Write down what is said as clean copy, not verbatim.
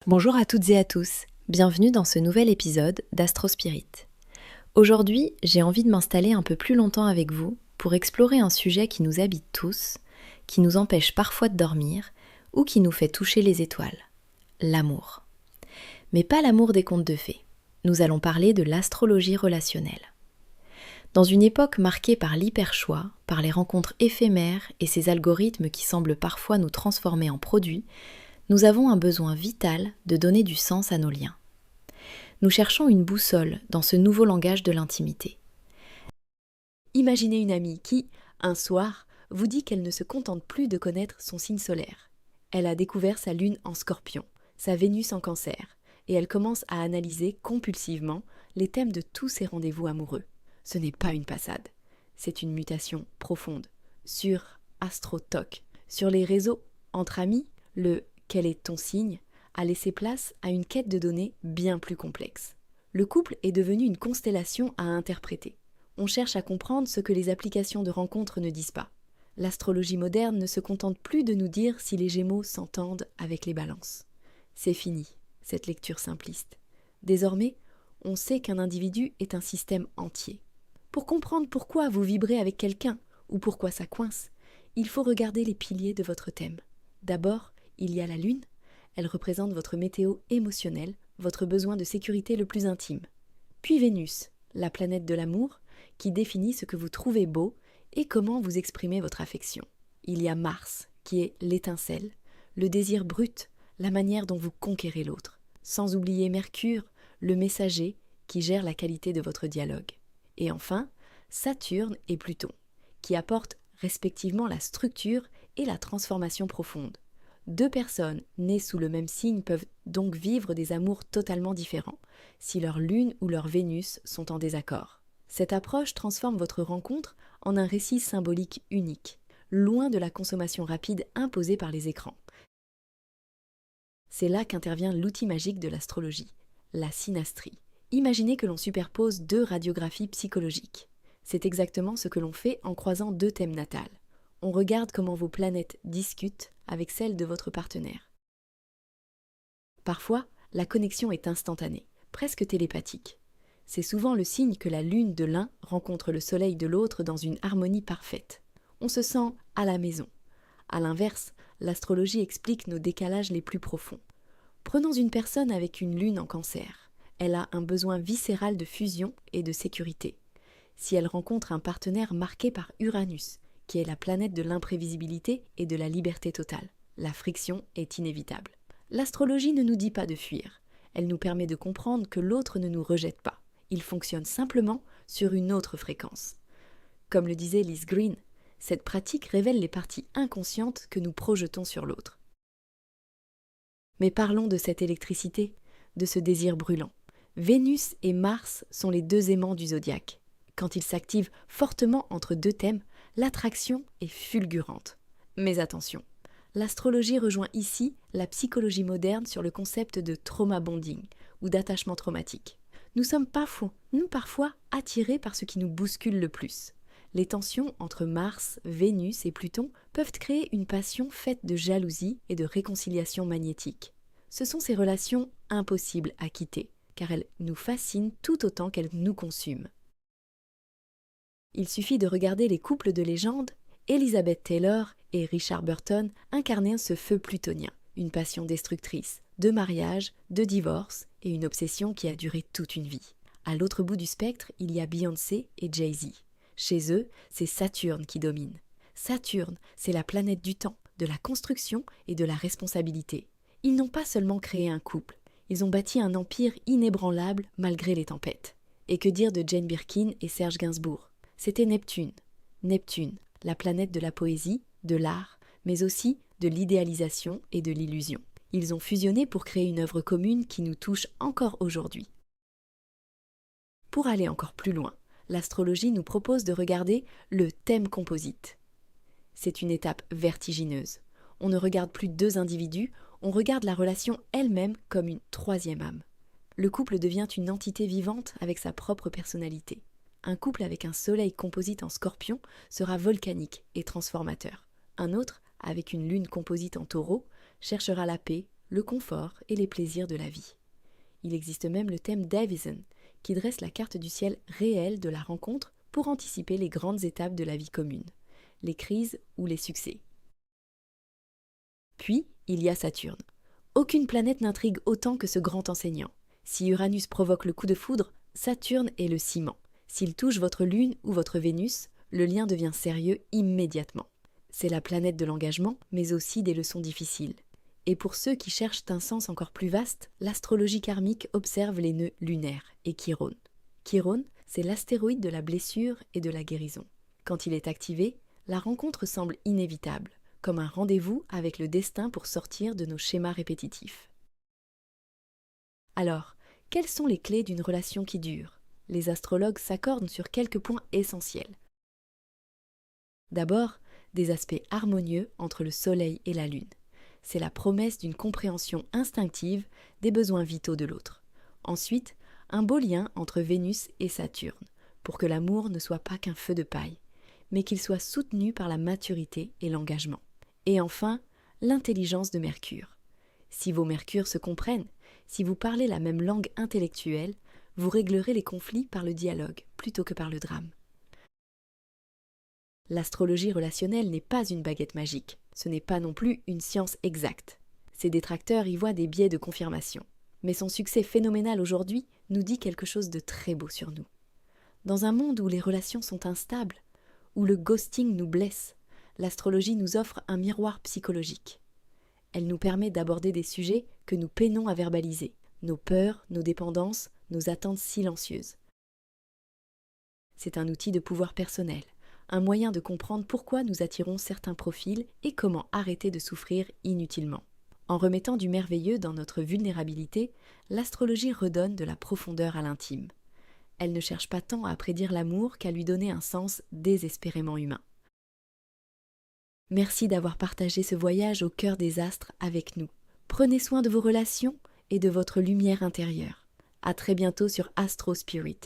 Bonjour à toutes et à tous, bienvenue dans ce nouvel épisode d'Astrospirit. Aujourd'hui, j'ai envie de m'installer un peu plus longtemps avec vous pour explorer un sujet qui nous habite tous, qui nous empêche parfois de dormir ou qui nous fait toucher les étoiles, l'amour. Mais pas l'amour des contes de fées, nous allons parler de l'astrologie relationnelle. Dans une époque marquée par l'hyperchoix, par les rencontres éphémères et ces algorithmes qui semblent parfois nous transformer en produits, nous avons un besoin vital de donner du sens à nos liens. Nous cherchons une boussole dans ce nouveau langage de l'intimité. Imaginez une amie qui, un soir, vous dit qu'elle ne se contente plus de connaître son signe solaire. Elle a découvert sa lune en Scorpion, sa Vénus en Cancer, et elle commence à analyser compulsivement les thèmes de tous ses rendez-vous amoureux. Ce n'est pas une passade, c'est une mutation profonde. Sur AstroTalk, sur les réseaux entre amis, le quel est ton signe a laissé place à une quête de données bien plus complexe. Le couple est devenu une constellation à interpréter. On cherche à comprendre ce que les applications de rencontres ne disent pas. L'astrologie moderne ne se contente plus de nous dire si les Gémeaux s'entendent avec les Balances. C'est fini, cette lecture simpliste. Désormais, on sait qu'un individu est un système entier. Pour comprendre pourquoi vous vibrez avec quelqu'un ou pourquoi ça coince, il faut regarder les piliers de votre thème. D'abord, il y a la Lune, elle représente votre météo émotionnelle, votre besoin de sécurité le plus intime. Puis Vénus, la planète de l'amour, qui définit ce que vous trouvez beau et comment vous exprimez votre affection. Il y a Mars, qui est l'étincelle, le désir brut, la manière dont vous conquérez l'autre. Sans oublier Mercure, le messager, qui gère la qualité de votre dialogue. Et enfin, Saturne et Pluton, qui apportent respectivement la structure et la transformation profonde. Deux personnes nées sous le même signe peuvent donc vivre des amours totalement différents, si leur Lune ou leur Vénus sont en désaccord. Cette approche transforme votre rencontre en un récit symbolique unique, loin de la consommation rapide imposée par les écrans. C'est là qu'intervient l'outil magique de l'astrologie, la synastrie. Imaginez que l'on superpose deux radiographies psychologiques. C'est exactement ce que l'on fait en croisant deux thèmes natals. On regarde comment vos planètes discutent avec celles de votre partenaire. Parfois, la connexion est instantanée, presque télépathique. C'est souvent le signe que la lune de l'un rencontre le soleil de l'autre dans une harmonie parfaite. On se sent à la maison. À l'inverse, l'astrologie explique nos décalages les plus profonds. Prenons une personne avec une lune en Cancer. Elle a un besoin viscéral de fusion et de sécurité. Si elle rencontre un partenaire marqué par Uranus, qui est la planète de l'imprévisibilité et de la liberté totale, la friction est inévitable. L'astrologie ne nous dit pas de fuir. Elle nous permet de comprendre que l'autre ne nous rejette pas. Il fonctionne simplement sur une autre fréquence. Comme le disait Liz Green, cette pratique révèle les parties inconscientes que nous projetons sur l'autre. Mais parlons de cette électricité, de ce désir brûlant. Vénus et Mars sont les deux aimants du zodiaque. Quand ils s'activent fortement entre deux thèmes, l'attraction est fulgurante. Mais attention, l'astrologie rejoint ici la psychologie moderne sur le concept de trauma bonding ou d'attachement traumatique. Nous sommes parfois attirés par ce qui nous bouscule le plus. Les tensions entre Mars, Vénus et Pluton peuvent créer une passion faite de jalousie et de réconciliation magnétique. Ce sont ces relations impossibles à quitter, car elles nous fascinent tout autant qu'elles nous consument. Il suffit de regarder les couples de légende, Elizabeth Taylor et Richard Burton incarnaient ce feu plutonien, une passion destructrice, de mariage, de divorce et une obsession qui a duré toute une vie. À l'autre bout du spectre, il y a Beyoncé et Jay-Z. Chez eux, c'est Saturne qui domine. Saturne, c'est la planète du temps, de la construction et de la responsabilité. Ils n'ont pas seulement créé un couple, ils ont bâti un empire inébranlable malgré les tempêtes. Et que dire de Jane Birkin et Serge Gainsbourg ? C'était Neptune. Neptune, la planète de la poésie, de l'art, mais aussi de l'idéalisation et de l'illusion. Ils ont fusionné pour créer une œuvre commune qui nous touche encore aujourd'hui. Pour aller encore plus loin, l'astrologie nous propose de regarder le thème composite. C'est une étape vertigineuse. On ne regarde plus deux individus, on regarde la relation elle-même comme une troisième âme. Le couple devient une entité vivante avec sa propre personnalité. Un couple avec un soleil composite en Scorpion sera volcanique et transformateur. Un autre, avec une lune composite en Taureau, cherchera la paix, le confort et les plaisirs de la vie. Il existe même le thème Davison, qui dresse la carte du ciel réel de la rencontre pour anticiper les grandes étapes de la vie commune, les crises ou les succès. Puis, il y a Saturne. Aucune planète n'intrigue autant que ce grand enseignant. Si Uranus provoque le coup de foudre, Saturne est le ciment. S'il touche votre Lune ou votre Vénus, le lien devient sérieux immédiatement. C'est la planète de l'engagement, mais aussi des leçons difficiles. Et pour ceux qui cherchent un sens encore plus vaste, l'astrologie karmique observe les nœuds lunaires et Chiron. Chiron, c'est l'astéroïde de la blessure et de la guérison. Quand il est activé, la rencontre semble inévitable, comme un rendez-vous avec le destin pour sortir de nos schémas répétitifs. Alors, quelles sont les clés d'une relation qui dure? Les astrologues s'accordent sur quelques points essentiels. D'abord, des aspects harmonieux entre le Soleil et la Lune. C'est la promesse d'une compréhension instinctive des besoins vitaux de l'autre. Ensuite, un beau lien entre Vénus et Saturne, pour que l'amour ne soit pas qu'un feu de paille, mais qu'il soit soutenu par la maturité et l'engagement. Et enfin, l'intelligence de Mercure. Si vos Mercures se comprennent, si vous parlez la même langue intellectuelle, vous réglerez les conflits par le dialogue plutôt que par le drame. L'astrologie relationnelle n'est pas une baguette magique, ce n'est pas non plus une science exacte. Ses détracteurs y voient des biais de confirmation. Mais son succès phénoménal aujourd'hui nous dit quelque chose de très beau sur nous. Dans un monde où les relations sont instables, où le ghosting nous blesse, l'astrologie nous offre un miroir psychologique. Elle nous permet d'aborder des sujets que nous peinons à verbaliser, nos peurs, nos dépendances, nos attentes silencieuses. C'est un outil de pouvoir personnel, un moyen de comprendre pourquoi nous attirons certains profils et comment arrêter de souffrir inutilement. En remettant du merveilleux dans notre vulnérabilité, l'astrologie redonne de la profondeur à l'intime. Elle ne cherche pas tant à prédire l'amour qu'à lui donner un sens désespérément humain. Merci d'avoir partagé ce voyage au cœur des astres avec nous. Prenez soin de vos relations et de votre lumière intérieure. À très bientôt sur Astro Spirit.